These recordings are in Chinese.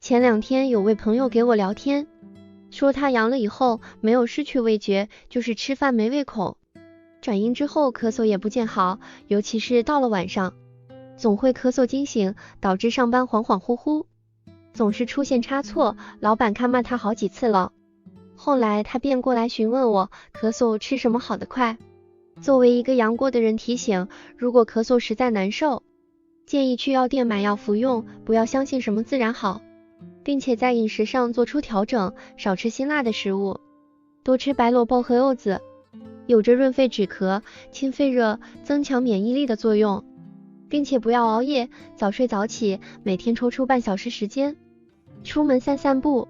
前2天有位朋友给我聊天，说他阳了以后没有失去味觉，就是吃饭没胃口，转阴之后咳嗽也不见好，尤其是到了晚上，总会咳嗽惊醒，导致上班恍恍惚惚，总是出现差错，老板看骂他好几次了。后来他便过来询问我，咳嗽吃什么好得快。作为一个阳过的人提醒，如果咳嗽实在难受，建议去药店买药服用，不要相信什么自然好，并且在饮食上做出调整，少吃辛辣的食物，多吃白萝卜和柚子，有着润肺止咳、清肺热、增强免疫力的作用，并且不要熬夜，早睡早起，每天抽出半小时时间出门散散步。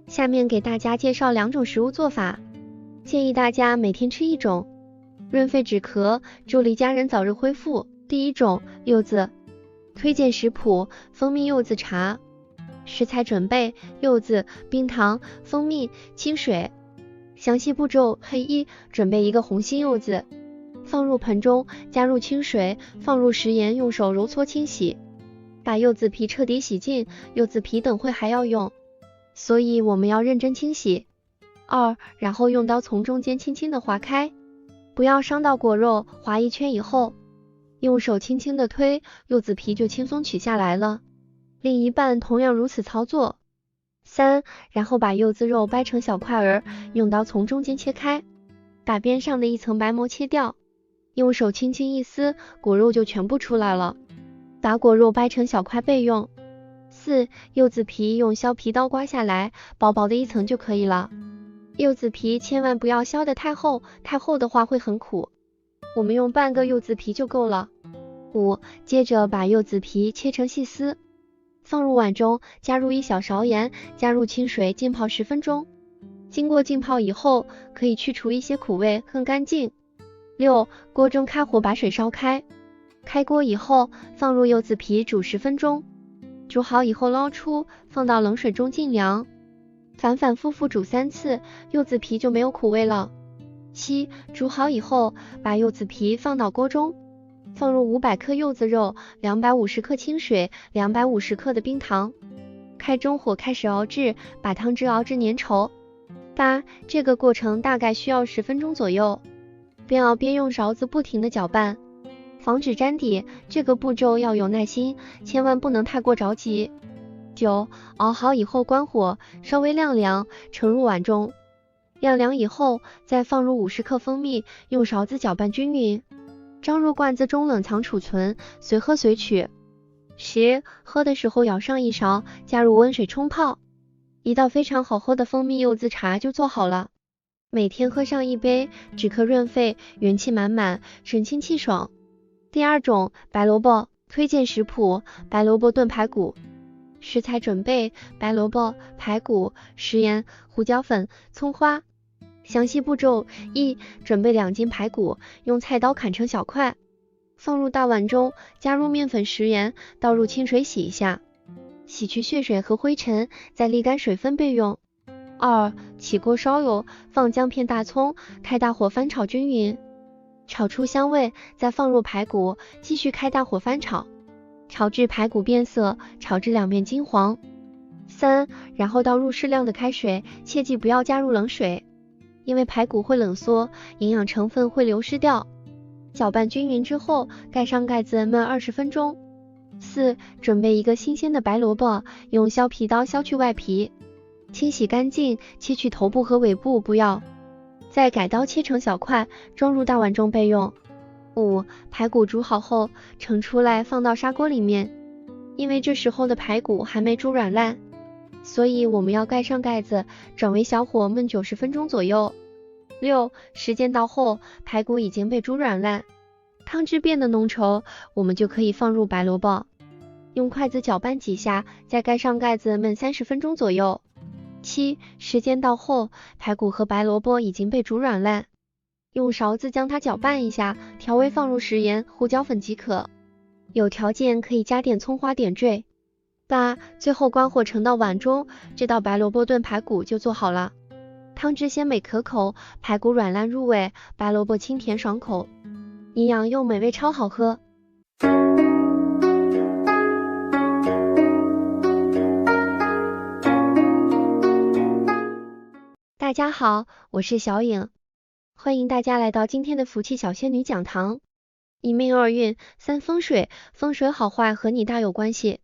下面给大家介绍2种食物做法，建议大家每天吃1种，润肺止咳，助力家人早日恢复。第1种，柚子。推荐食谱：蜂蜜柚子茶。食材准备：柚子、冰糖、蜂蜜、清水。详细步骤：1. 准备1个红心柚子，放入盆中，加入清水，放入食盐，用手揉搓清洗，把柚子皮彻底洗净，柚子皮等会还要用，所以我们要认真清洗。2. 然后用刀从中间轻轻的划开，不要伤到果肉，划1圈以后，用手轻轻的推，柚子皮就轻松取下来了。另一半同样如此操作。3. 然后把柚子肉掰成小块儿，用刀从中间切开，把边上的一层白膜切掉，用手轻轻一撕，果肉就全部出来了。把果肉掰成小块备用。4. 柚子皮用削皮刀刮下来，薄薄的一层就可以了。柚子皮千万不要削得太厚，太厚的话会很苦，我们用半个柚子皮就够了。5. 接着把柚子皮切成细丝，放入碗中，加入1小勺盐，加入清水浸泡10分钟。经过浸泡以后，可以去除一些苦味，更干净。6. 锅中开火把水烧开，开锅以后放入柚子皮煮10分钟，煮好以后捞出，放到冷水中浸凉，反反复复煮3次，柚子皮就没有苦味了。7. 煮好以后，把柚子皮放到锅中，放入500克柚子肉、250克清水、250克的冰糖，开中火开始熬制，把汤汁熬至粘稠。8. 这个过程大概需要10分钟左右，边熬边用勺子不停地搅拌，防止粘底，这个步骤要有耐心，千万不能太过着急。9. 熬好以后关火，稍微晾凉，盛入碗中。晾凉以后，再放入50克蜂蜜，用勺子搅拌均匀，装入罐子中冷藏储存，随喝随取。10. 喝的时候舀上1勺，加入温水冲泡，一道非常好喝的蜂蜜柚子茶就做好了。每天喝上1杯，止咳润肺，元气满满，神清气爽。第2种，白萝卜。推荐食谱：白萝卜炖排骨。食材准备：白萝卜、排骨、食盐、胡椒粉、葱花。详细步骤： 1. 准备2斤排骨，用菜刀砍成小块，放入大碗中，加入面粉、食盐，倒入清水洗一下，洗去血水和灰尘，再沥干水分备用。2. 起锅烧油，放姜片、大葱，开大火翻炒均匀，炒出香味，再放入排骨，继续开大火翻炒，炒至排骨变色，炒至两面金黄。3. 然后倒入适量的开水，切记不要加入冷水，因为排骨会冷缩，营养成分会流失掉。搅拌均匀之后，盖上盖子焖20分钟。4. 准备1个新鲜的白萝卜，用削皮刀削去外皮，清洗干净，切去头部和尾部不要，再改刀切成小块，装入大碗中备用。5. 排骨煮好后，盛出来放到砂锅里面，因为这时候的排骨还没煮软烂，所以我们要盖上盖子，转为小火焖90分钟左右。6. 时间到后，排骨已经被煮软烂，汤汁变得浓稠，我们就可以放入白萝卜，用筷子搅拌几下，再盖上盖子焖30分钟左右。7. 时间到后，排骨和白萝卜已经被煮软烂，用勺子将它搅拌一下，调味放入食盐、胡椒粉即可，有条件可以加点葱花点缀。8. 最后关火盛到碗中，这道白萝卜炖排骨就做好了。汤汁鲜美可口，排骨软烂入味，白萝卜清甜爽口，营养又美味，超好喝。家好，我是小颖，欢迎大家来到今天的福气小仙女讲堂。一命二运，三风水，风水好坏和你大有关系。